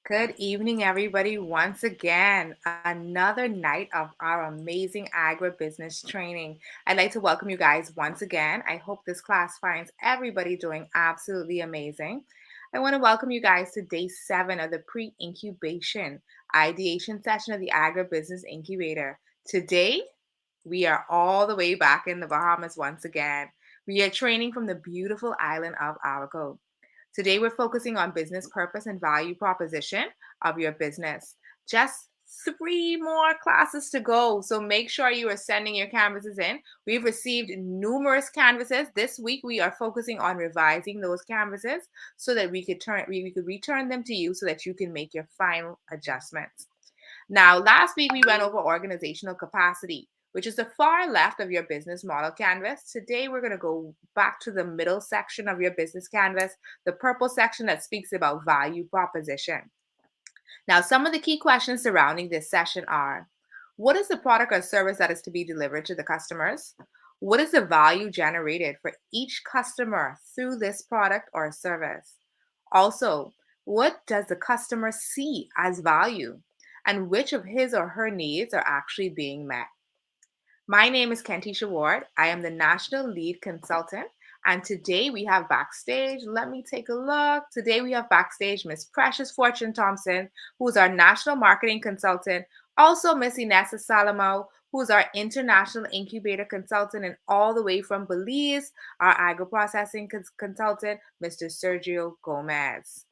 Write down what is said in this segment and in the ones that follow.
Good evening, everybody. Once again, another night of our amazing agribusiness training. I'd like to welcome you guys once again. I hope this class finds everybody doing absolutely amazing. I want to welcome you guys to day 7 of the pre incubation ideation session of the Agribusiness Incubator. Today, we are all the way back in the Bahamas once again. We are training from the beautiful island of Abaco. Today, we're focusing on business purpose and value proposition of your business. Just 3 more classes to go. So make sure you are sending your canvases in. We've received numerous canvases. This week, we are focusing on revising those canvases so that we could return them to you so that you can make your final adjustments. Now, last week we went over organizational capacity, which is the far left of your business model canvas. Today, we're going to go back to the middle section of your business canvas, the purple section that speaks about value proposition. Now, some of the key questions surrounding this session are: what is the product or service that is to be delivered to the customers? What is the value generated for each customer through this product or service? Also, what does the customer see as value? And which of his or her needs are actually being met? My name is Kentisha Ward. I am the National Lead Consultant. And today we have backstage. Let me take a look. Today we have backstage Miss Precious Fortune Thompson, who's our National Marketing Consultant. Also, Miss Inessa Salamo, who's our International Incubator Consultant, and all the way from Belize, our agro-processing consultant, Mr. Sergio Gomez.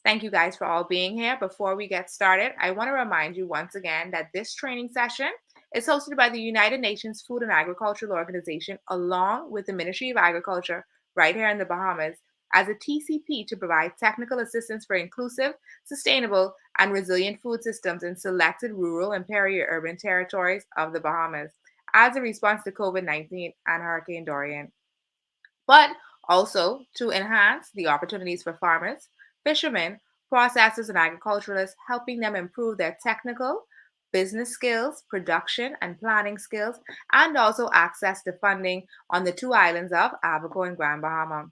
Thank you guys for all being here. Before we get started, I want to remind you once again that this training session is hosted by the United Nations Food and Agricultural Organization along with the Ministry of Agriculture right here in the Bahamas as a TCP to provide technical assistance for inclusive, sustainable, and resilient food systems in selected rural and peri-urban territories of the Bahamas as a response to COVID-19 and Hurricane Dorian, but also to enhance the opportunities for farmers, fishermen, processors, and agriculturalists, helping them improve their technical, business skills, production, and planning skills, and also access to funding on the 2 islands of Abaco and Grand Bahama.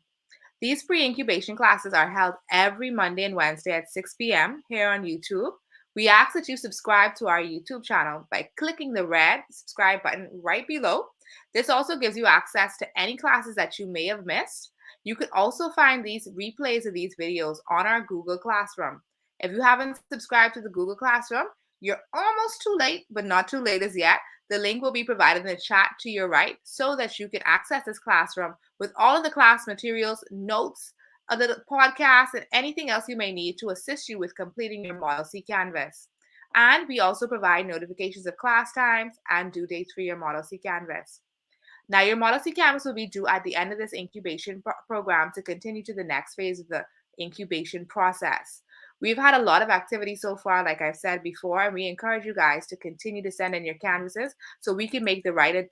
These pre incubation classes are held every Monday and Wednesday at 6 p.m. here on YouTube. We ask that you subscribe to our YouTube channel by clicking the red subscribe button right below. This also gives you access to any classes that you may have missed. You could also find these replays of these videos on our Google Classroom. If you haven't subscribed to the Google Classroom, you're almost too late, but not too late as yet. The link will be provided in the chat to your right so that you can access this classroom with all of the class materials, notes, the podcast, and anything else you may need to assist you with completing your Model C Canvas. And we also provide notifications of class times and due dates for your Model C Canvas. Now, your Model C Canvas will be due at the end of this incubation program to continue to the next phase of the incubation process. We've had a lot of activity so far, like I've said before, and we encourage you guys to continue to send in your canvases so we can make the right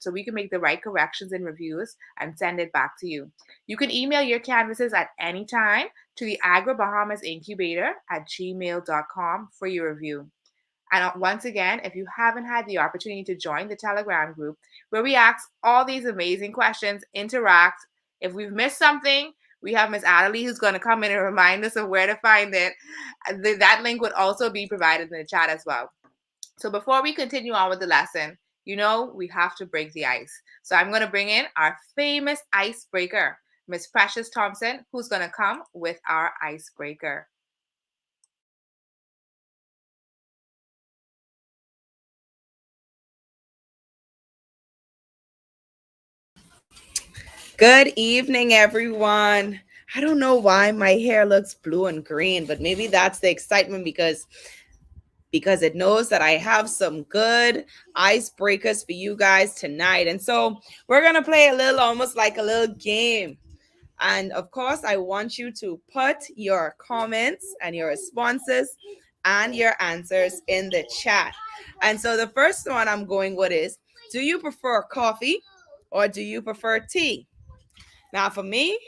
corrections and reviews and send it back to you. You can email your canvases at any time to the agribahamasincubator@gmail.com for your review. And once again, if you haven't had the opportunity to join the Telegram group where we ask all these amazing questions, interact. If we've missed something, we have Miss Adelie who's going to come in and remind us of where to find it. That link would also be provided in the chat as well. So before we continue on with the lesson, we have to break the ice. So I'm going to bring in our famous icebreaker, Miss Precious Thompson, who's going to come with our icebreaker. Good evening, everyone. I don't know why my hair looks blue and green, but maybe that's the excitement because it knows that I have some good icebreakers for you guys tonight. And so we're going to play almost like a little game. And of course, I want you to put your comments and your responses and your answers in the chat. And so the first one I'm going with is, do you prefer coffee or do you prefer tea? Now, for me,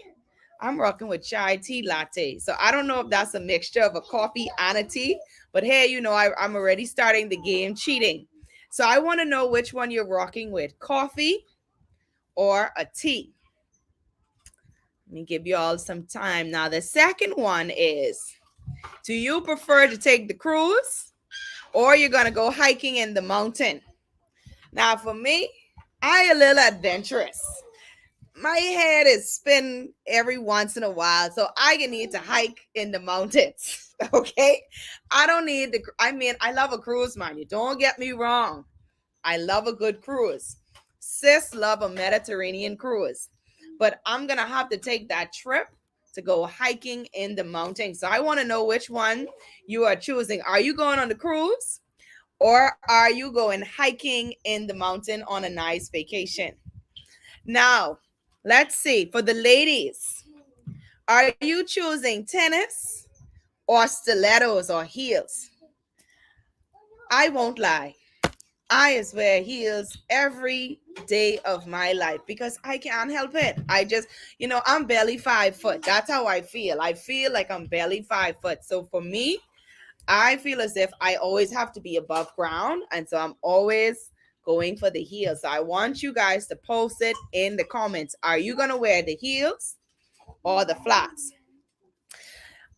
I'm rocking with chai tea latte. So I don't know if that's a mixture of a coffee and a tea, but hey, I'm already starting the game cheating. So I want to know which one you're rocking with, coffee or a tea. Let me give you all some time. Now, the second one is, Do you prefer to take the cruise or you're going to go hiking in the mountain? Now, for me, I a little adventurous. My head is spinning every once in a while, so I need to hike in the mountains. Okay, I don't need the. I mean, I love a cruise, man. You don't get me wrong. I love a good cruise. Sis love a Mediterranean cruise, but I'm gonna have to take that trip to go hiking in the mountains. So I want to know which one you are choosing. Are you going on the cruise, or are you going hiking in the mountain on a nice vacation? Now, let's see. For the ladies, are you choosing tennis or stilettos or heels? I won't lie. I wear heels every day of my life because I can't help it. I just, I'm barely 5 foot. That's how I feel. I feel like I'm barely 5 foot. So for me, I feel as if I always have to be above ground. And so I'm always going for the heels. So I want you guys to post it in the comments. Are you going to wear the heels or the flats?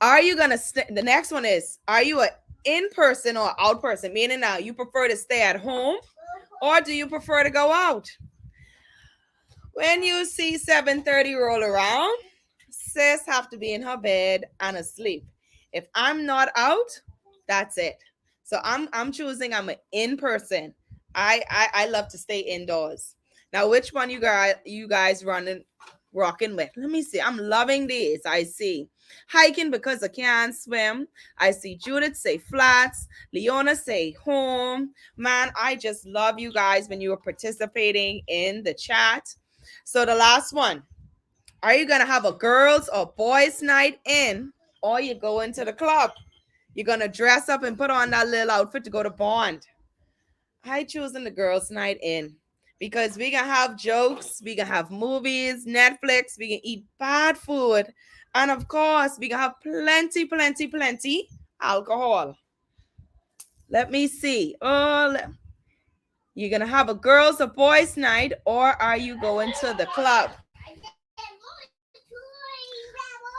Are you going to, the next one is, are you a in person or out person? Meaning now you prefer to stay at home or do you prefer to go out? When you see 7:30 roll around, sis have to be in her bed and asleep. If I'm not out, that's it. So I'm choosing I'm an in person. I love to stay indoors. Now, which one you guys running rocking with? Let me see. I'm loving these. I see hiking because I can't swim. I see Judith say flats. Leona say home. Man, I just love you guys when you are participating in the chat. So the last one, are you gonna have a girls or boys night in, or you go into the club? You're gonna dress up and put on that little outfit to go to Bond. I choosing the girls night in because we can have jokes, we can have movies, Netflix, we can eat bad food, and of course we can have plenty, plenty, plenty alcohol. Let me see. You're gonna have a girls or boys night, or are you going to the club?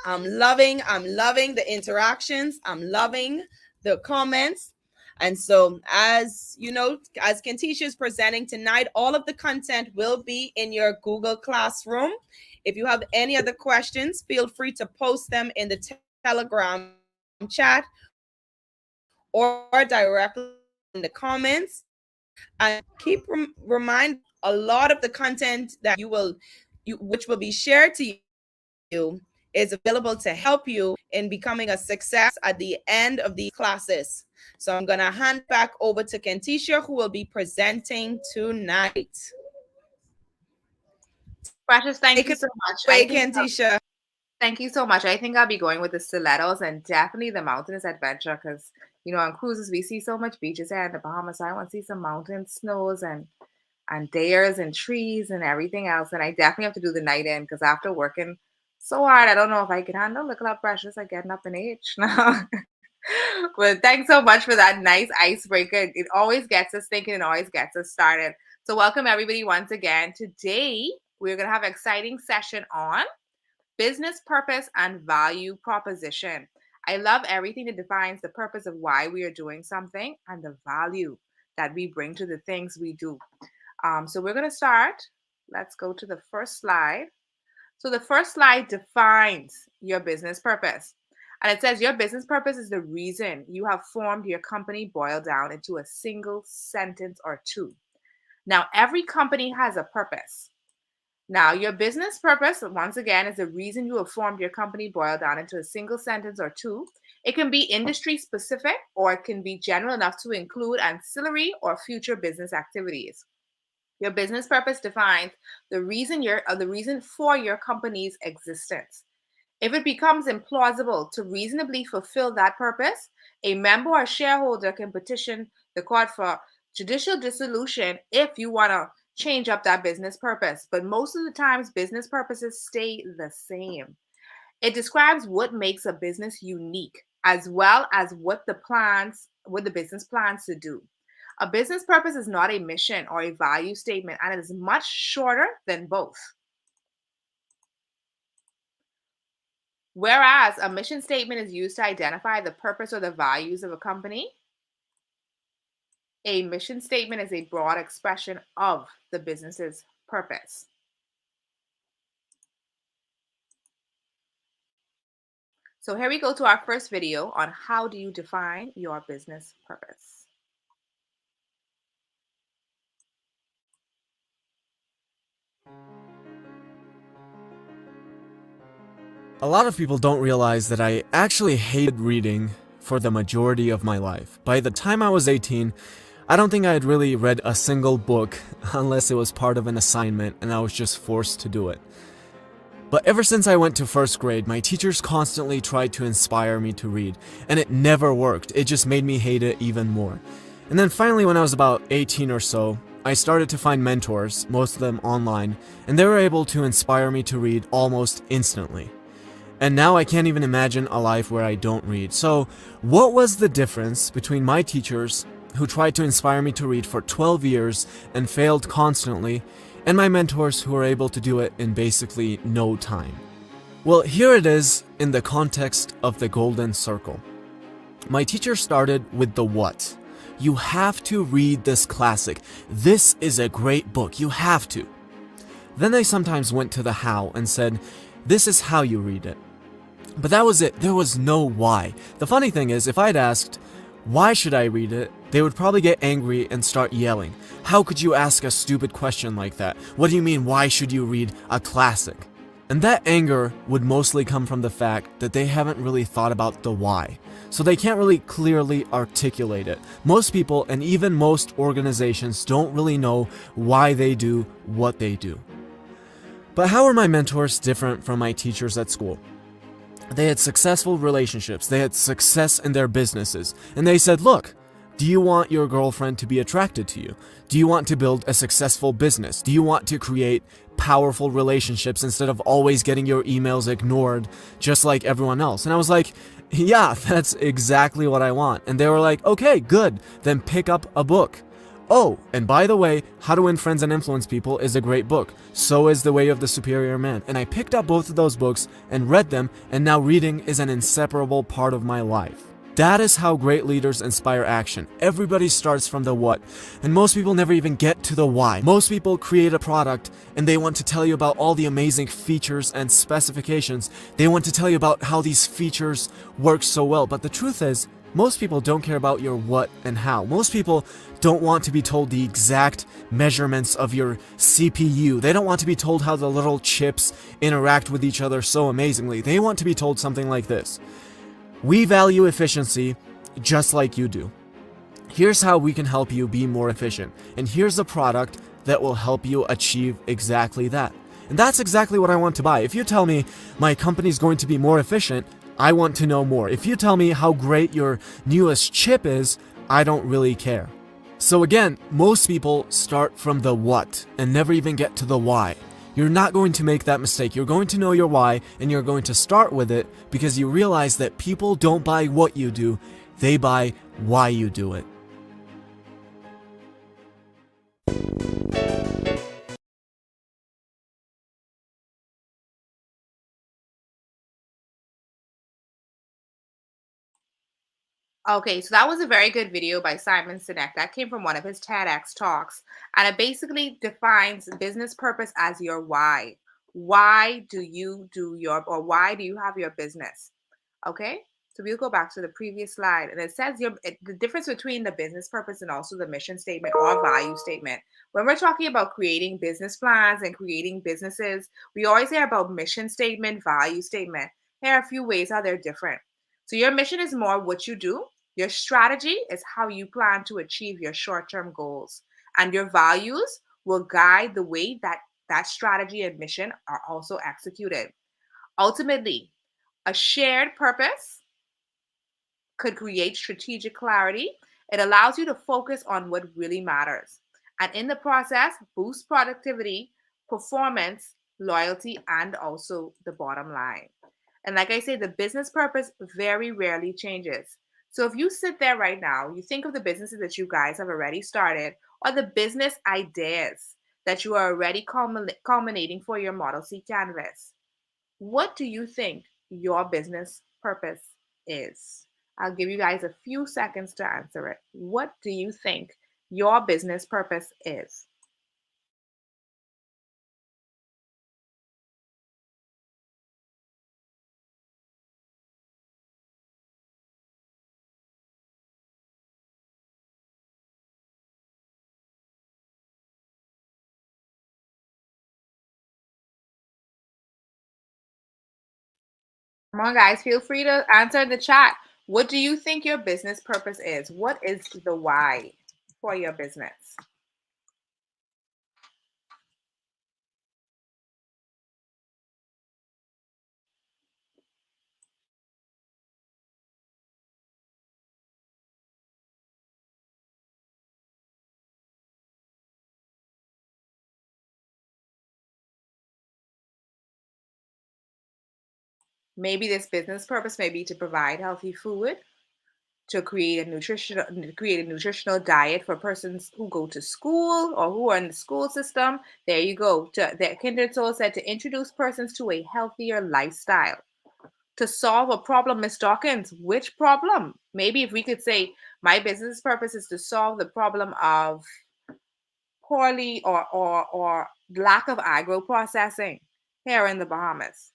I'm loving the interactions. I'm loving the comments. And so, as you know, as Kentisha is presenting tonight, all of the content will be in your Google Classroom. If you have any other questions, feel free to post them in the Telegram chat or directly in the comments. And keep remind a lot of the content that which will be shared to you is available to help you in becoming a success at the end of these classes. So I'm going to hand it back over to Kentisha, who will be presenting tonight. Precious, thank Take you it so much. away, Kentisha. Thank you so much. I think I'll be going with the stilettos and definitely the mountainous adventure because, on cruises we see so much beaches here in the Bahamas. So I want to see some mountains, snows, and dares and trees and everything else. And I definitely have to do the night in because after working so hard, I don't know if I can handle looking up Precious. I'm getting up in age now. But thanks so much for that nice icebreaker. It always gets us thinking and always gets us started. So welcome everybody once again. Today we're gonna have an exciting session on business purpose and value proposition. I love everything that defines the purpose of why we are doing something and the value that we bring to the things we do. So we're going to start. Let's go to the first slide. So the first slide defines your business purpose. And it says your business purpose is the reason you have formed your company boiled down into a single sentence or two. Now, every company has a purpose. Now, your business purpose, once again, is the reason you have formed your company boiled down into a single sentence or two. It can be industry specific or it can be general enough to include ancillary or future business activities. Your business purpose defines the reason for your company's existence. If it becomes implausible to reasonably fulfill that purpose, a member or shareholder can petition the court for judicial dissolution if you want to change up that business purpose. But most of the times, business purposes stay the same. It describes what makes a business unique, as well as what the business plans to do. A business purpose is not a mission or a value statement, and it is much shorter than both. Whereas a mission statement is used to identify the purpose or the values of a company, a mission statement is a broad expression of the business's purpose. So here we go to our first video on how do you define your business purpose. A lot of people don't realize that I actually hated reading for the majority of my life. By the time I was 18, I don't think I had really read a single book unless it was part of an assignment and I was just forced to do it. But ever since I went to first grade, my teachers constantly tried to inspire me to read, and it never worked. It just made me hate it even more. And then finally, when I was about 18 or so, I started to find mentors, most of them online, and they were able to inspire me to read almost instantly. And now I can't even imagine a life where I don't read. So, what was the difference between my teachers, who tried to inspire me to read for 12 years and failed constantly, and my mentors who were able to do it in basically no time? Well, here it is in the context of the golden circle. My teacher started with the what. You have to read this classic. This is a great book. You have to. Then they sometimes went to the how and said, this is how you read it. But that was it. There was no why. The funny thing is, if I'd asked, why should I read it? They would probably get angry and start yelling. How could you ask a stupid question like that? What do you mean, why should you read a classic? And that anger would mostly come from the fact that they haven't really thought about the why. So they can't really clearly articulate it. Most people, and even most organizations, don't really know why they do what they do. But how are my mentors different from my teachers at school? They had successful relationships, they had success in their businesses, and they said, look, do you want your girlfriend to be attracted to you? Do you want to build a successful business? Do you want to create powerful relationships instead of always getting your emails ignored just like everyone else? And I was like, yeah, that's exactly what I want. And they were like, okay, good, then pick up a book. Oh, and by the way, How to Win Friends and Influence People is a great book. So is The Way of the Superior Man. And I picked up both of those books and read them, and now reading is an inseparable part of my life. That is how great leaders inspire action. Everybody starts from the what, and most people never even get to the why. Most people create a product and they want to tell you about all the amazing features and specifications. They want to tell you about how these features work so well, but the truth is, most people don't care about your what and how. Most people don't want to be told the exact measurements of your CPU. They don't want to be told how the little chips interact with each other so amazingly. They want to be told something like this. We value efficiency just like you do. Here's how we can help you be more efficient. And here's a product that will help you achieve exactly that. And that's exactly what I want to buy. If you tell me my company's going to be more efficient, I want to know more. If you tell me how great your newest chip is, I don't really care. So again, most people start from the what and never even get to the why. You're not going to make that mistake. You're going to know your why, and you're going to start with it because you realize that people don't buy what you do, they buy why you do it. Okay, so that was a very good video by Simon Sinek. That came from one of his TEDx talks. And it basically defines business purpose as your why. Why do you do your, or why do you have your business? Okay, so we'll go back to the previous slide. And it says the difference between the business purpose and also the mission statement or value statement. When we're talking about creating business plans and creating businesses, we always hear about mission statement, value statement. Here are a few ways how they're different. So your mission is more what you do. Your strategy is how you plan to achieve your short-term goals. And your values will guide the way that that strategy and mission are also executed. Ultimately, a shared purpose could create strategic clarity. It allows you to focus on what really matters. And in the process, boost productivity, performance, loyalty, and also the bottom line. And like I say, the business purpose very rarely changes. So if you sit there right now, you think of the businesses that you guys have already started or the business ideas that you are already culminating for your Model C canvas. What do you think your business purpose is? I'll give you guys a few seconds to answer it. What do you think your business purpose is? Come on, guys, feel free to answer in the chat. What do you think your business purpose is? What is the why for your business? Maybe this business purpose may be to provide healthy food, to create a nutritional diet for persons who go to school or who are in the school system. There you go. The Kindred Soul said to introduce persons to a healthier lifestyle. To solve a problem, Miss Dawkins, which problem? Maybe if we could say my business purpose is to solve the problem of poorly or lack of agro processing here in the Bahamas.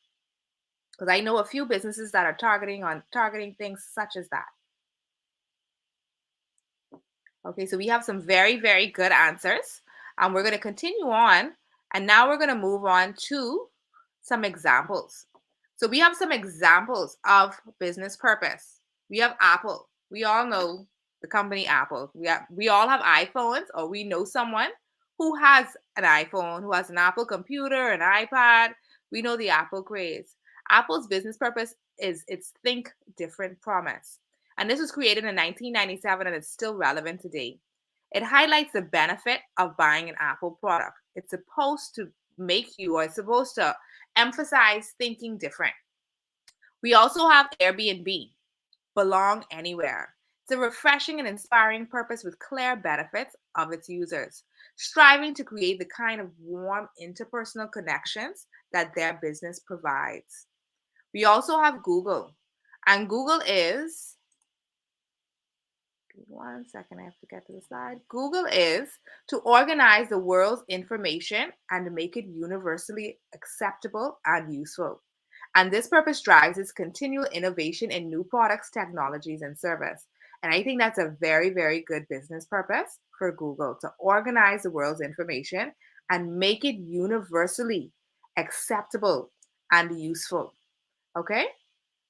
Because I know a few businesses that are targeting things such as that. Okay, so we have some very, very good answers. We're going to continue on. And now we're going to move on to some examples. So we have some examples of business purpose. We have Apple. We all know the company Apple. We all have iPhones, or we know someone who has an iPhone, who has an Apple computer, an iPad. We know the Apple craze. Apple's business purpose is its Think Different promise. And this was created in 1997 and it's still relevant today. It highlights the benefit of buying an Apple product. It's supposed to make you, or it's supposed to emphasize thinking different. We also have Airbnb, belong anywhere. It's a refreshing and inspiring purpose with clear benefits of its users, striving to create the kind of warm interpersonal connections that their business provides. We also have Google, and Google is, give me 1 second, I have to get to the slide. Google is to organize the world's information and make it universally acceptable and useful. And this purpose drives its continual innovation in new products, technologies, and service. And I think that's a very, very good business purpose for Google, to organize the world's information and make it universally acceptable and useful. Okay?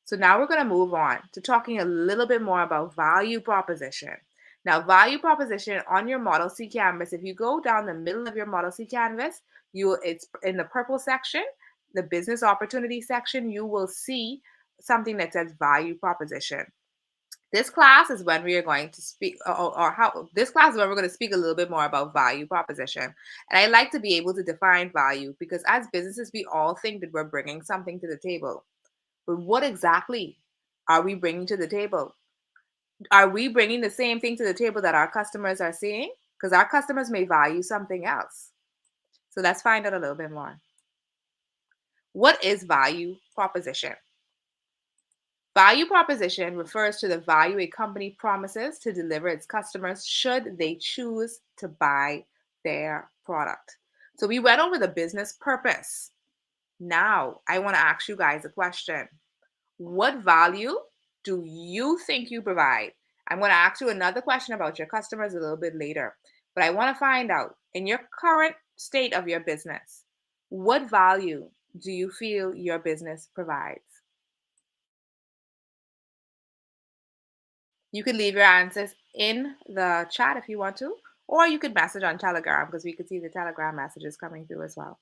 So now we're going to move on to talking a little bit more about value proposition. Now, value proposition on your Model C canvas, if you go down the middle of your Model C canvas, it's in the purple section, the business opportunity section, you will see something that says value proposition. This class is when we are going to speak, or how this class is when we're going to speak a little bit more about value proposition. And I like to be able to define value because as businesses, we all think that we're bringing something to the table. But what exactly are we bringing to the table? Are we bringing the same thing to the table that our customers are seeing? Because our customers may value something else. So let's find out a little bit more. What is value proposition? Value proposition refers to the value a company promises to deliver its customers should they choose to buy their product. So we went over the business purpose. Now I want to ask you guys a question. What value do you think you provide? I'm going to ask you another question about your customers a little bit later, but I want to find out in your current state of your business, what value do you feel your business provides? You can leave your answers in the chat if you want to, or you could message on Telegram because we could see the Telegram messages coming through as well.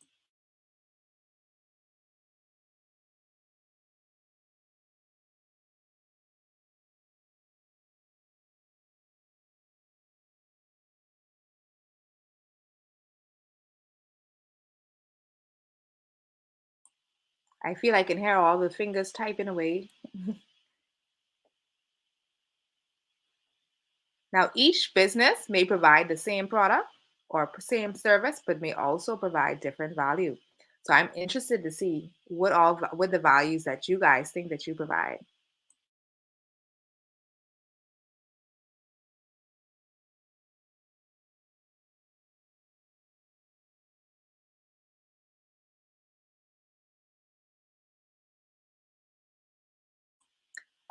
I feel I can hear all the fingers typing away. Now, each business may provide the same product or same service, but may also provide different value. So I'm interested to see what the values that you guys think that you provide.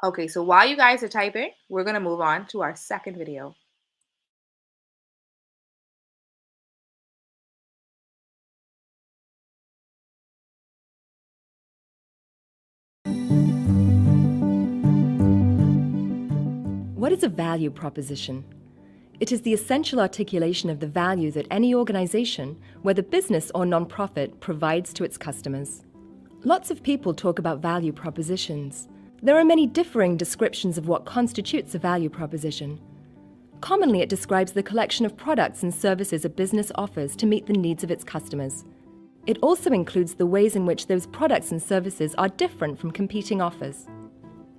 Okay, so while you guys are typing, we're gonna move on to our second video. What is a value proposition? It is the essential articulation of the value that any organization, whether business or nonprofit, provides to its customers. Lots of people talk about value propositions. There are many differing descriptions of what constitutes a value proposition. Commonly, it describes the collection of products and services a business offers to meet the needs of its customers. It also includes the ways in which those products and services are different from competing offers.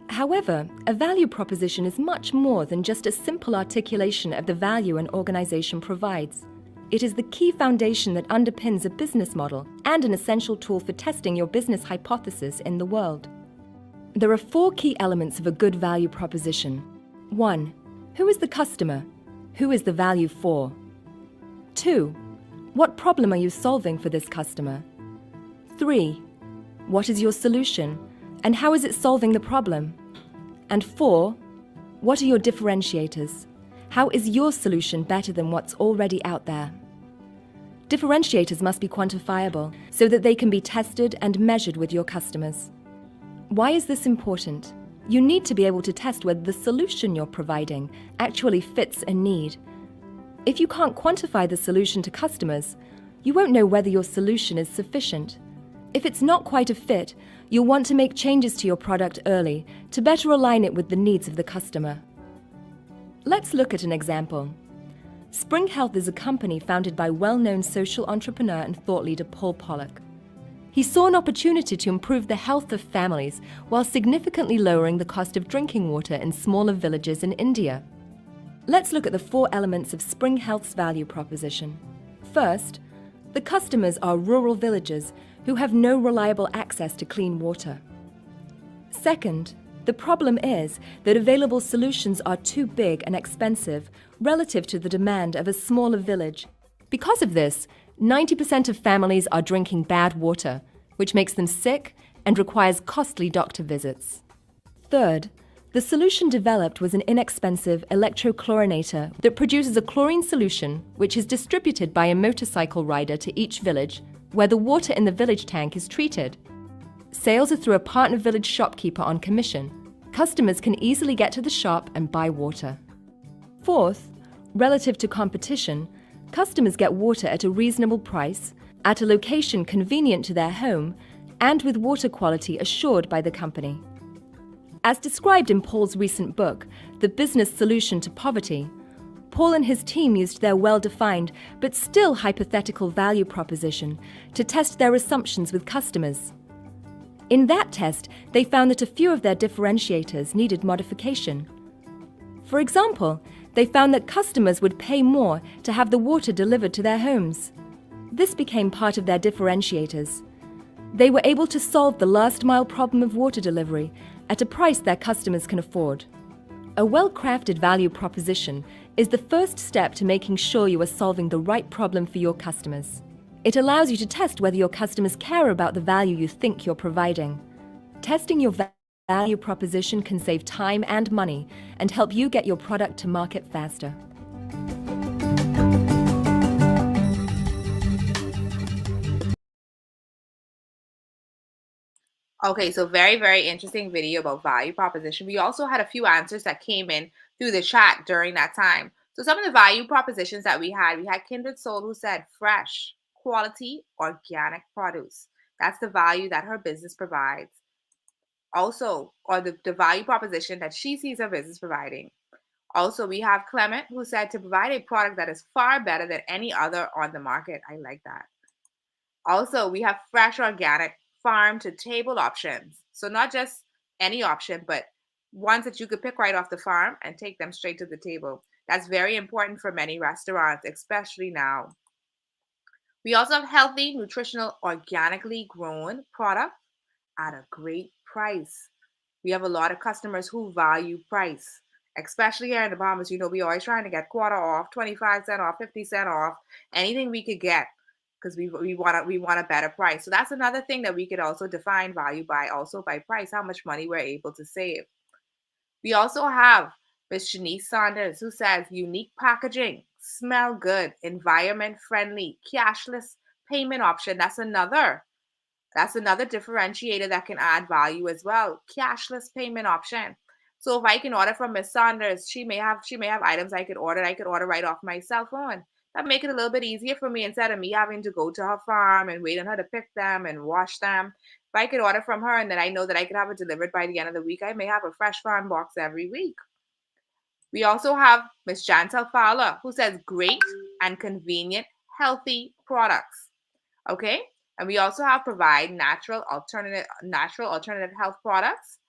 However, a value proposition is much more than just a simple articulation of the value an organization provides. It is the key foundation that underpins a business model and an essential tool for testing your business hypothesis in the world. There are 4 key elements of a good value proposition. 1. Who is the customer? Who is the value for? 2. What problem are you solving for this customer? 3. What is your solution, and how is it solving the problem? And 4. What are your differentiators? How is your solution better than what's already out there? Differentiators must be quantifiable so that they can be tested and measured with your customers. Why is this important? You need to be able to test whether the solution you're providing actually fits a need. If you can't quantify the solution to customers, you won't know whether your solution is sufficient. If it's not quite a fit, you'll want to make changes to your product early to better align it with the needs of the customer. Let's look at an example. Spring Health is a company founded by well-known social entrepreneur and thought leader Paul Pollock. He saw an opportunity to improve the health of families while significantly lowering the cost of drinking water in smaller villages in India. Let's look at the 4 elements of Spring Health's value proposition. First, the customers are rural villagers who have no reliable access to clean water. Second, the problem is that available solutions are too big and expensive relative to the demand of a smaller village. Because of this, 90% of families are drinking bad water, which makes them sick and requires costly doctor visits. Third, the solution developed was an inexpensive electrochlorinator that produces a chlorine solution which is distributed by a motorcycle rider to each village where the water in the village tank is treated. Sales are through a partner village shopkeeper on commission. Customers can easily get to the shop and buy water. Fourth, relative to competition, customers get water at a reasonable price, at a location convenient to their home, and with water quality assured by the company. As described in Paul's recent book, The Business Solution to Poverty, Paul and his team used their well-defined but still hypothetical value proposition to test their assumptions with customers. In that test, they found that a few of their differentiators needed modification. For example, they found that customers would pay more to have the water delivered to their homes. This became part of their differentiators. They were able to solve the last-mile problem of water delivery at a price their customers can afford. A well-crafted value proposition is the first step to making sure you are solving the right problem for your customers. It allows you to test whether your customers care about the value you think you're providing. Testing your value proposition can save time and money and help you get your product to market faster. Okay, so very, very interesting video about value proposition. We also had a few answers that came in through the chat during that time. So some of the value propositions that we had Kindred Soul who said fresh, quality, organic produce. That's the value that her business provides. Also, or the value proposition that she sees her business providing. Also, we have Clement who said to provide a product that is far better than any other on the market. I like that. Also, we have fresh organic farm to table options. So not just any option, but ones that you could pick right off the farm and take them straight to the table. That's very important for many restaurants, especially now. We also have healthy, nutritional, organically grown product at a great price. We have a lot of customers who value price, especially here in the Bahamas. We always trying to get quarter off, 25 cent off, 50 cent off, anything we could get because we want a better price. So that's another thing that we could also define value by, also by price, how much money we're able to save. We also have Miss Shanice Saunders, who says unique packaging, smell good, environment friendly, cashless payment option. That's another differentiator that can add value as well. Cashless payment option. So if I can order from Miss Saunders, she may have items I could order. I could order right off my cell phone. That make it a little bit easier for me instead of me having to go to her farm and wait on her to pick them and wash them. If I could order from her and then I know that I could have it delivered by the end of the week, I may have a fresh farm box every week. We also have Miss Jantel Fowler, who says great and convenient, healthy products. Okay, and we also have provide natural alternative health products,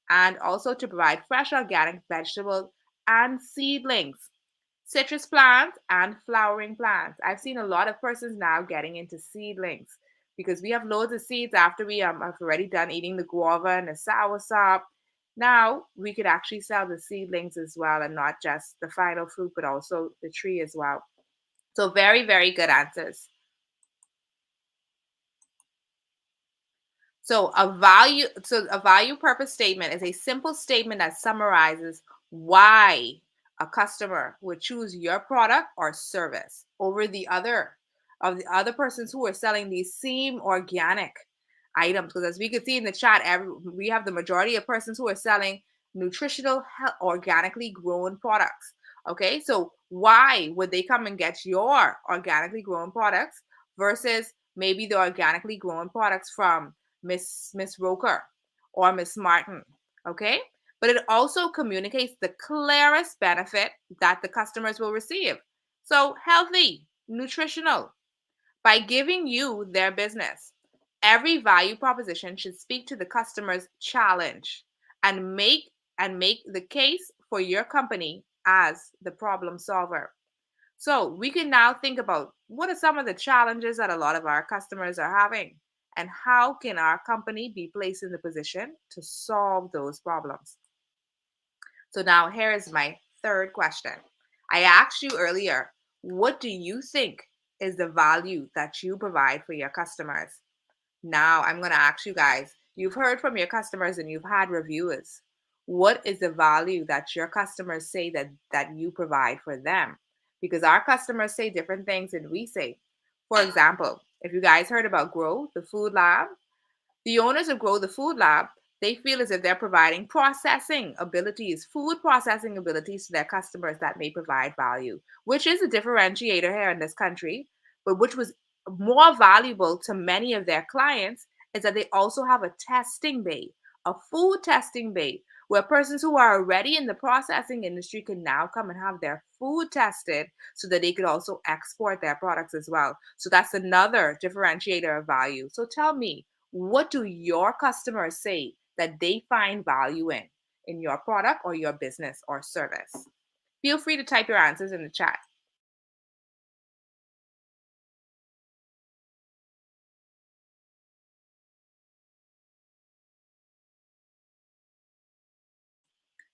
and also to provide fresh organic vegetables and seedlings, citrus plants and flowering plants. I've seen a lot of persons now getting into seedlings because we have loads of seeds after we have already done eating the guava and the soursop. Now we could actually sell the seedlings as well, and not just the final fruit but also the tree as well. So very, very good answers. So a value purpose statement is a simple statement that summarizes why a customer would choose your product or service over the other persons who are selling these same organic items. Because as we can see in the chat, we have the majority of persons who are selling nutritional, organically grown products. Okay, so why would they come and get your organically grown products versus maybe the organically grown products from Miss Roker or Miss Martin? Okay, but it also communicates the clearest benefit that the customers will receive. So healthy, nutritional, by giving you their business. Every value proposition should speak to the customer's challenge and make the case for your company as the problem solver. So we can now think about what are some of the challenges that a lot of our customers are having, and how can our company be placed in the position to solve those problems. So now here is my third question. I asked you earlier, what do you think is the value that you provide for your customers? Now I'm going to ask you guys, you've heard from your customers and you've had reviewers. What is the value that your customers say that you provide for them? Because our customers say different things than we say. For example, if you guys heard about Grow, the food lab, the owners of Grow the Food Lab, they feel as if they're providing food processing abilities to their customers that may provide value, which is a differentiator here in this country, but which was more valuable to many of their clients is that they also have a testing bay, a food testing bay, where persons who are already in the processing industry can now come and have their food tested so that they could also export their products as well. So that's another differentiator of value. So tell me, what do your customers say that they find value in your product or your business or service? Feel free to type your answers in the chat.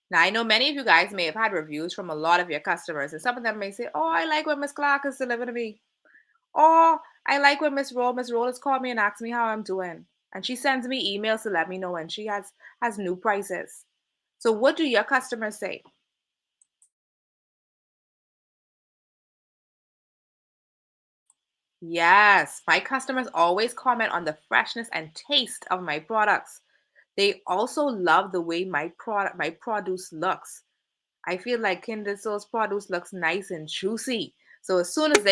Now, I know many of you guys may have had reviews from a lot of your customers, and some of them may say, "Oh, I like when Miss Clark is delivering to me." Or, "I like when Miss Roll has called me and asked me how I'm doing. And she sends me emails to let me know when she has new prices." So what do your customers say? Yes, my customers always comment on the freshness and taste of my products. They also love the way my produce looks. I feel like Kinder Soul's produce looks nice and juicy. So as soon as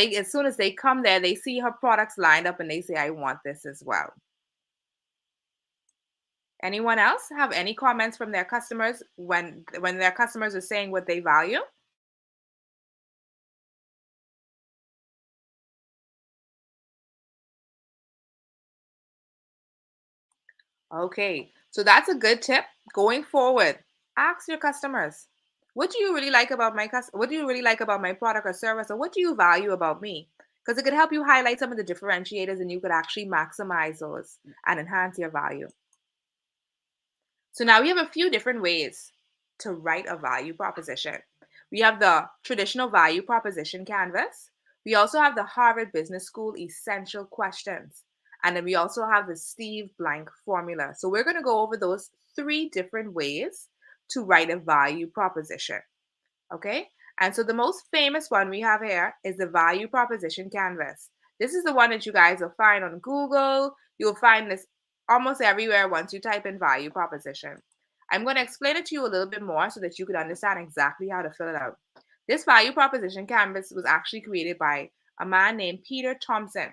they come there, they see her products lined up and they say, "I want this as well." Anyone else have any comments from their customers when their customers are saying what they value? Okay, so that's a good tip going forward. Ask your customers, what do you really like about my product or service, or what do you value about me? because it could help you highlight some of the differentiators and you could actually maximize those and enhance your value. So now we have a few different ways to write a value proposition. We have the traditional value proposition canvas. We also have the Harvard Business School essential questions. And then we also have the Steve Blank formula. So we're going to go over those 3 different ways to write a value proposition. Okay? And so the most famous one we have here is the value proposition canvas. This is the one that you guys will find on Google. You'll find this almost everywhere once you type in value proposition. I'm going to explain it to you a little bit more so that you can understand exactly how to fill it out. This value proposition canvas was actually created by a man named Peter Thompson.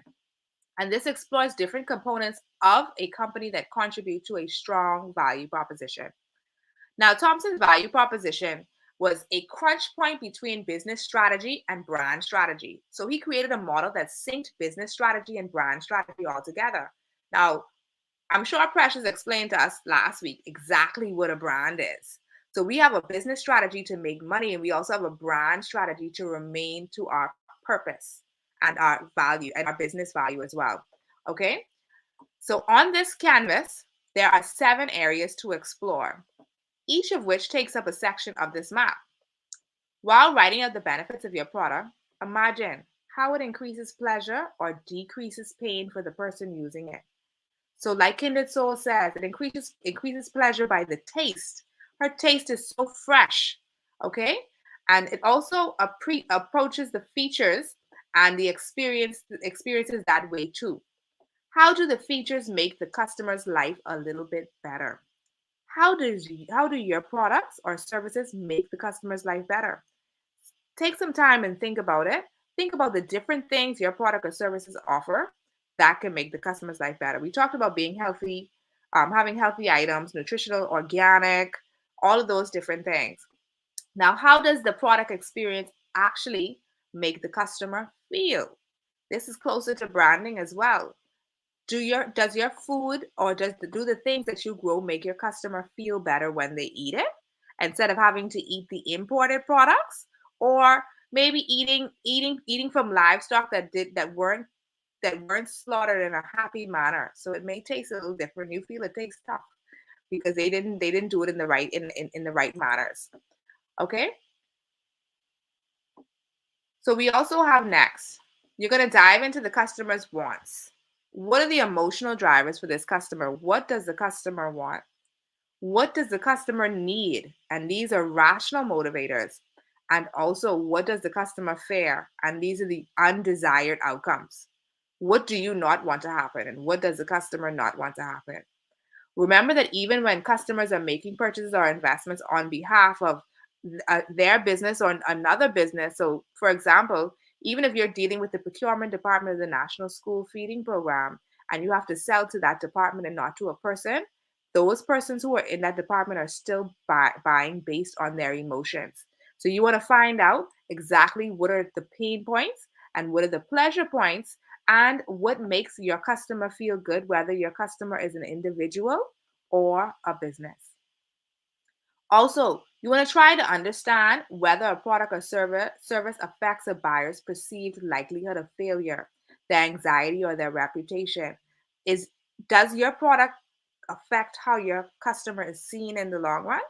And this explores different components of a company that contribute to a strong value proposition. Now, Thompson's value proposition was a crunch point between business strategy and brand strategy. So he created a model that synced business strategy and brand strategy all together. Now, I'm sure Precious explained to us last week exactly what a brand is. So we have a business strategy to make money, and we also have a brand strategy to remain to our purpose and our value and our business value as well. Okay. So on this canvas, there are 7 areas to explore, each of which takes up a section of this map. While writing out the benefits of your product, imagine how it increases pleasure or decreases pain for the person using it. So, like Kindred Soul says, it increases pleasure by the taste. Her taste is so fresh, okay? And it also approaches the features and the experiences that way too. How do the features make the customer's life a little bit better? How do your products or services make the customer's life better? Take some time and think about it. Think about the different things your product or services offer that can make the customer's life better. We talked about being healthy, having healthy items, nutritional, organic, all of those different things. Now, how does the product experience actually make the customer feel? This is closer to branding as well. Does your food or do the things that you grow make your customer feel better when they eat it instead of having to eat the imported products, or maybe eating from livestock that weren't slaughtered in a happy manner, so it may taste a little different. You feel it tastes tough because they didn't do it in the right manners. Okay, so we also have next, you're going to dive into the customer's wants. What are the emotional drivers for this customer? What does the customer want? What does the customer need? And these are rational motivators. And also, what does the customer fear? And these are the undesired outcomes. What do you not want to happen? And what does the customer not want to happen? Remember that even when customers are making purchases or investments on behalf of their business or another business, so for example, even if you're dealing with the procurement department of the National School Feeding Program and you have to sell to that department and not to a person, those persons who are in that department are still buying based on their emotions. So you want to find out exactly what are the pain points and what are the pleasure points and what makes your customer feel good, whether your customer is an individual or a business. Also, you want to try to understand whether a product or service affects a buyer's perceived likelihood of failure, their anxiety, or their reputation. Does your product affect how your customer is seen in the long run?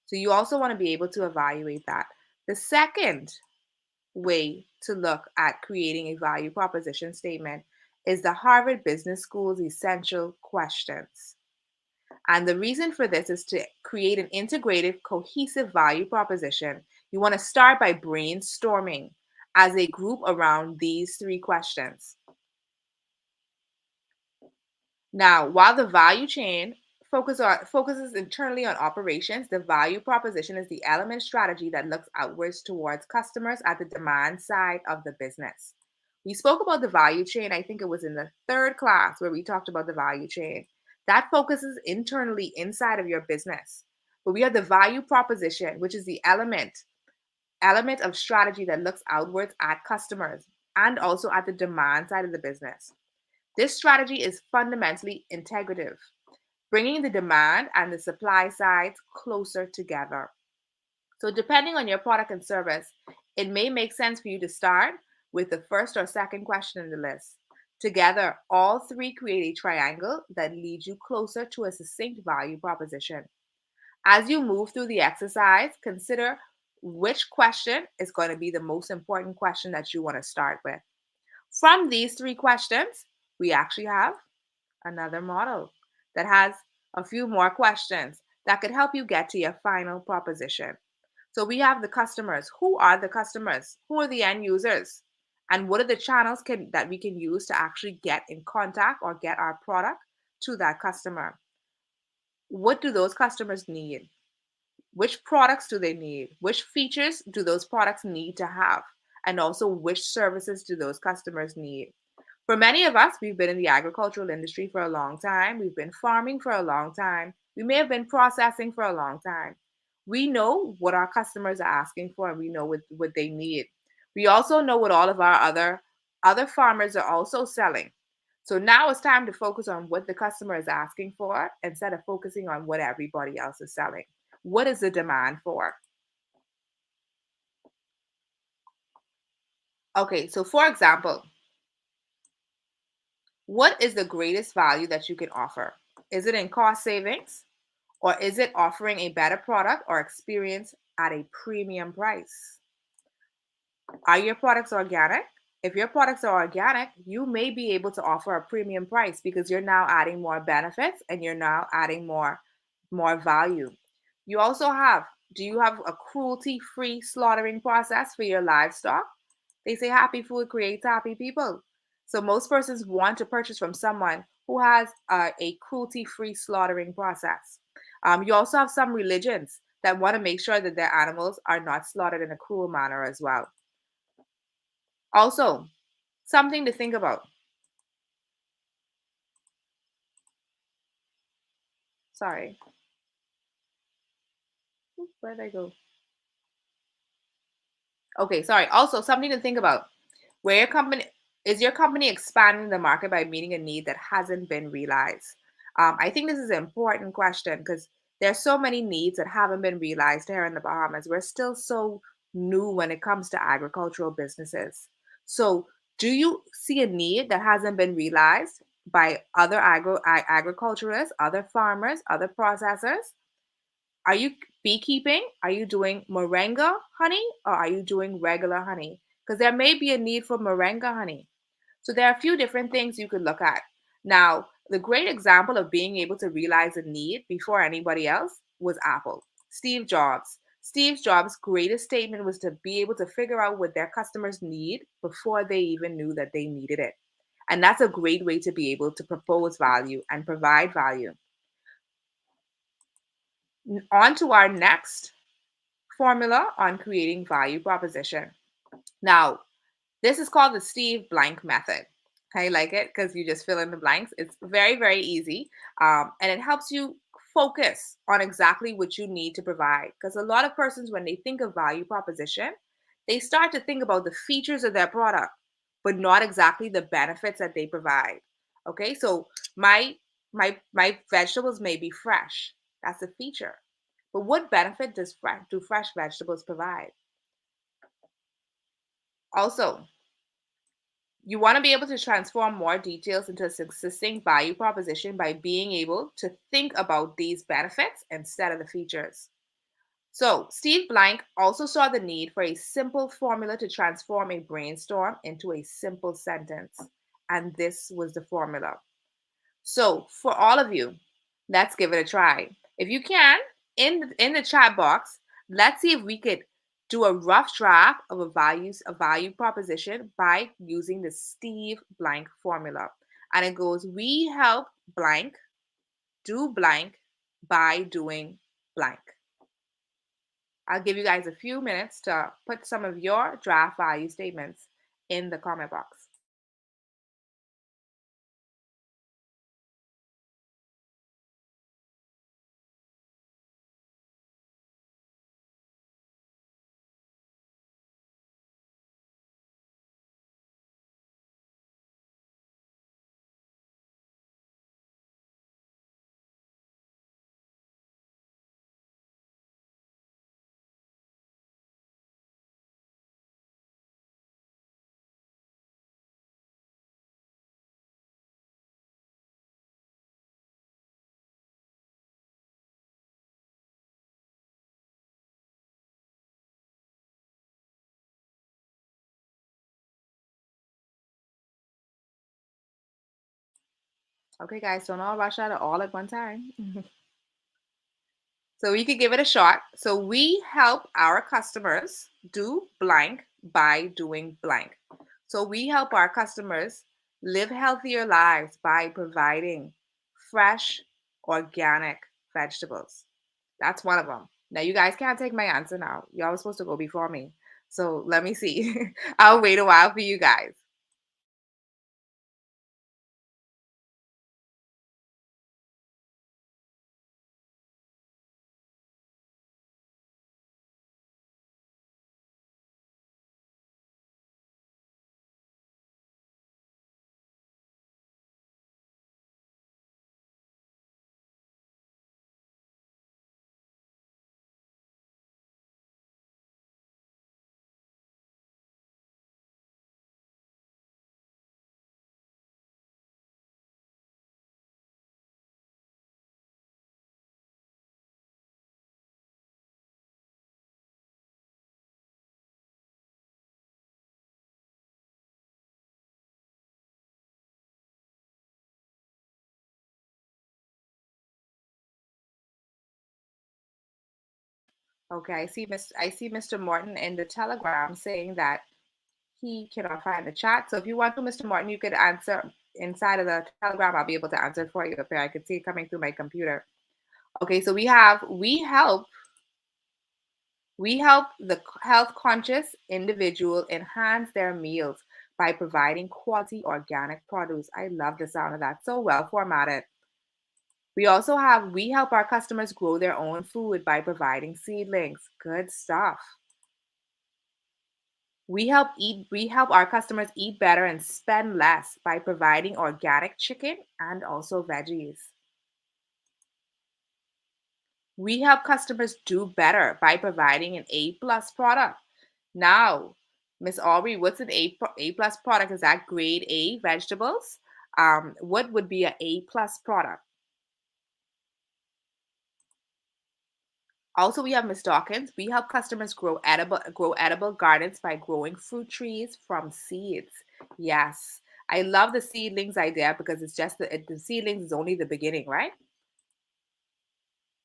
So you also want to be able to evaluate that. The second way to look at creating a value proposition statement is the Harvard Business School's essential questions. And the reason for this is to create an integrated, cohesive value proposition. You want to start by brainstorming as a group around these 3 questions. Now, while the value chain focuses internally on operations, the value proposition is the element strategy that looks outwards towards customers at the demand side of the business. We spoke about the value chain, I think it was in the 3rd class where we talked about the value chain. That focuses internally inside of your business. But we have the value proposition, which is the element of strategy that looks outwards at customers and also at the demand side of the business. This strategy is fundamentally integrative, bringing the demand and the supply sides closer together. So depending on your product and service, it may make sense for you to start with the first or second question in the list. Together, all three create a triangle that leads you closer to a succinct value proposition. As you move through the exercise, consider which question is going to be the most important question that you want to start with. From these three questions, we actually have another model that has a few more questions that could help you get to your final proposition. So we have the customers. Who are the customers? Who are the end users? And what are the channels that we can use to actually get in contact or get our product to that customer? What do those customers need? Which products do they need? Which features do those products need to have? And also, which services do those customers need? For many of us, we've been in the agricultural industry for a long time. We've been farming for a long time. We may have been processing for a long time. We know what our customers are asking for and we know what they need. We also know what all of our other farmers are also selling. So now it's time to focus on what the customer is asking for instead of focusing on what everybody else is selling. What is the demand for? Okay, so for example, what is the greatest value that you can offer? Is it in cost savings or is it offering a better product or experience at a premium price? Are your products organic? If your products are organic, you may be able to offer a premium price because you're now adding more benefits and you're now adding more value. You also have, do you have a cruelty-free slaughtering process for your livestock? They say happy food creates happy people. So most persons want to purchase from someone who has a cruelty-free slaughtering process. You also have some religions that want to make sure that their animals are not slaughtered in a cruel manner as well. Also, something to think about. Sorry. Where'd I go? Okay, sorry. Also, something to think about. Where your company expanding the market by meeting a need that hasn't been realized? I think this is an important question because there's so many needs that haven't been realized here in the Bahamas. We're still so new when it comes to agricultural businesses. So, do you see a need that hasn't been realized by other agriculturists, other farmers, other processors? Are you beekeeping? Are you doing moringa honey or are you doing regular honey? Because there may be a need for moringa honey. So there are a few different things you could look at. Now, the great example of being able to realize a need before anybody else was Apple. Steve Jobs. Steve Jobs' greatest statement was to be able to figure out what their customers need before they even knew that they needed it. And that's a great way to be able to propose value and provide value. On to our next formula on creating value proposition. Now, this is called the Steve Blank method. I like it because you just fill in the blanks. It's very, very easy. And it helps you focus on exactly what you need to provide. Because a lot of persons, when they think of value proposition, they start to think about the features of their product, but not exactly the benefits that they provide. Okay, so my vegetables may be fresh. That's a feature. But what benefit do fresh vegetables provide? Also, you want to be able to transform more details into a succinct value proposition by being able to think about these benefits instead of the features. So, Steve Blank also saw the need for a simple formula to transform a brainstorm into a simple sentence. And this was the formula. So, for all of you, let's give it a try. If you can, in the chat box, let's see if we could do a rough draft of a value proposition by using the Steve Blank formula. And it goes, we help blank do blank by doing blank. I'll give you guys a few minutes to put some of your draft value statements in the comment box. Okay, guys, don't all rush out all at one time. So we could give it a shot. So we help our customers do blank by doing blank. So we help our customers live healthier lives by providing fresh, organic vegetables. That's one of them. Now you guys can't take my answer now. Y'all were supposed to go before me. So let me see. I'll wait a while for you guys. Okay, I see Mr. Morton in the Telegram saying that he cannot find the chat. So if you want to, Mr. Morton, you could answer inside of the Telegram. I'll be able to answer it for you up here. I can see it coming through my computer. Okay, so we help the health conscious individual enhance their meals by providing quality organic produce. I love the sound of that. So well formatted. We help our customers grow their own food by providing seedlings. Good stuff. We help our customers eat better and spend less by providing organic chicken and also veggies. We help customers do better by providing an A plus product. Now, Miss Aubrey, what's an A plus product? Is that grade A vegetables? What would be an A plus product? Also, we have Miss Dawkins. We help customers grow edible gardens by growing fruit trees from seeds. Yes, I love the seedlings idea because it's just the seedlings is only the beginning, right?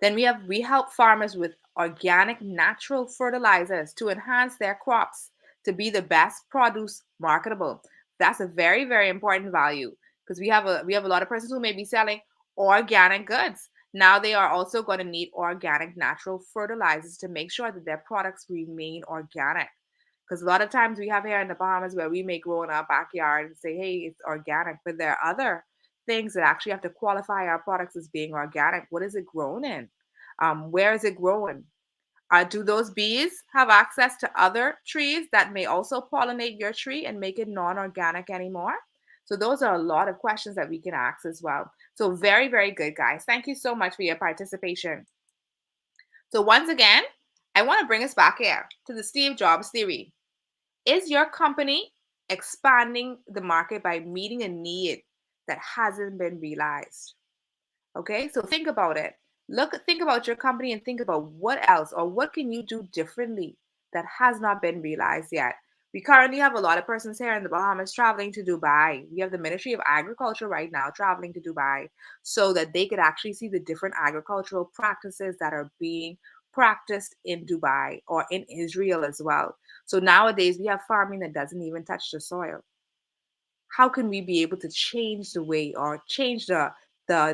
Then we help farmers with organic natural fertilizers to enhance their crops to be the best produce marketable. That's a very important value because we have a lot of persons who may be selling organic goods. Now they are also going to need organic natural fertilizers to make sure that their products remain organic. Because a lot of times we have here in the Bahamas where we may grow in our backyard and say, hey, it's organic, but there are other things that actually have to qualify our products as being organic. What is it grown in? Where is it growing? Do those bees have access to other trees that may also pollinate your tree and make it non-organic anymore? So those are a lot of questions that we can ask as well. So very good, guys. Thank you so much for your participation. So once again, I want to bring us back here to the Steve Jobs theory. Is your company expanding the market by meeting a need that hasn't been realized? Okay, so think about it. Think about your company and think about what else or what can you do differently that has not been realized yet. We currently have a lot of persons here in the Bahamas traveling to Dubai. We have the Ministry of Agriculture right now traveling to Dubai so that they could actually see the different agricultural practices that are being practiced in Dubai or in Israel as well. So nowadays we have farming that doesn't even touch the soil. How can we be able to change the way or change the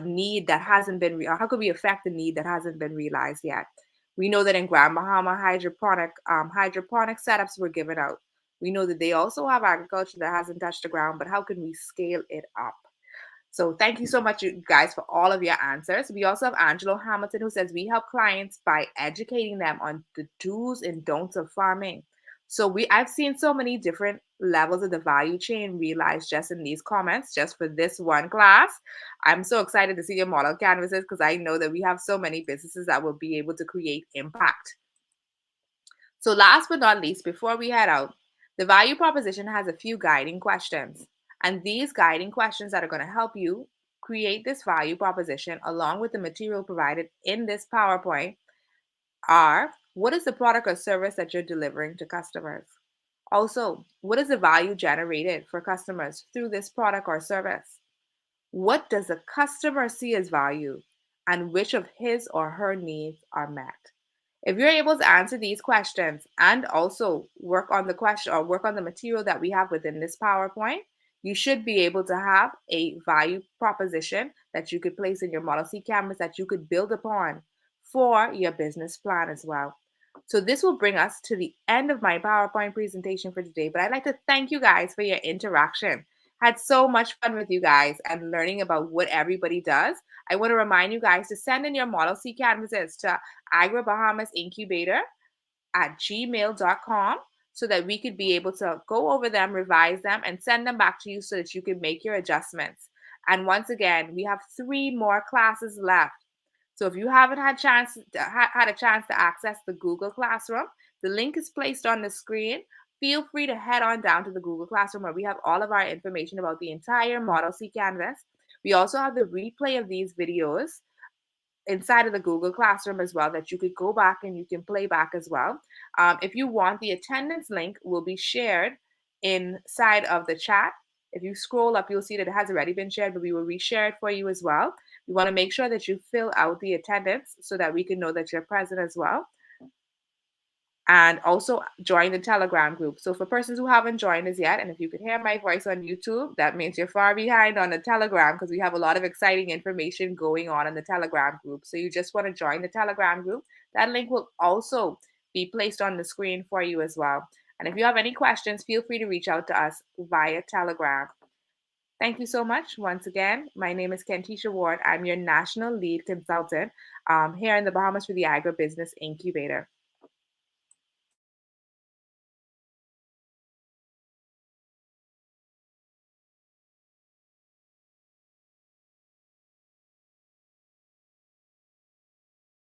need that hasn't been or how could we affect the need that hasn't been realized yet? We know that in Grand Bahama hydroponic setups were given out. We know that they also have agriculture that hasn't touched the ground, but how can we scale it up? So thank you so much, you guys, for all of your answers. We also have Angelo Hamilton who says we help clients by educating them on the do's and don'ts of farming. So I've seen so many different levels of the value chain realized just in these comments, just for this one class. I'm so excited to see your model canvases because I know that we have so many businesses that will be able to create impact. So last but not least, before we head out, the value proposition has a few guiding questions. And these guiding questions that are going to help you create this value proposition along with the material provided in this PowerPoint are: what is the product or service that you're delivering to customers? Also, what is the value generated for customers through this product or service? What does the customer see as value? And which of his or her needs are met? If you're able to answer these questions and also work on the question or work on the material that we have within this PowerPoint, you should be able to have a value proposition that you could place in your Model C canvas that you could build upon for your business plan as well. So this will bring us to the end of my PowerPoint presentation for today, but I'd like to thank you guys for your interaction. Had so much fun with you guys and learning about what everybody does. I want to remind you guys to send in your Model C canvases to Agri Bahamas Incubator at gmail.com so that we could be able to go over them, revise them, and send them back to you so that you can make your adjustments. And once again, we have 3 more classes left. So if you haven't had a chance to access the Google Classroom, the link is placed on the screen. Feel free to head on down to the Google Classroom where we have all of our information about the entire Model C Canvas. We also have the replay of these videos inside of the Google Classroom as well that you could go back and you can play back as well. If you want, the attendance link will be shared inside of the chat. If you scroll up, you'll see that it has already been shared, but we will reshare it for you as well. We want to make sure that you fill out the attendance so that we can know that you're present as well. And also join the Telegram group. So for persons who haven't joined us yet, and if you could hear my voice on YouTube, that means you're far behind on the Telegram because we have a lot of exciting information going on in the Telegram group. So you just want to join the Telegram group. That link will also be placed on the screen for you as well. And if you have any questions, feel free to reach out to us via Telegram. Thank you so much. Once again, my name is Kentisha Ward. I'm your National Lead Consultant here in the Bahamas for the Agribusiness Incubator.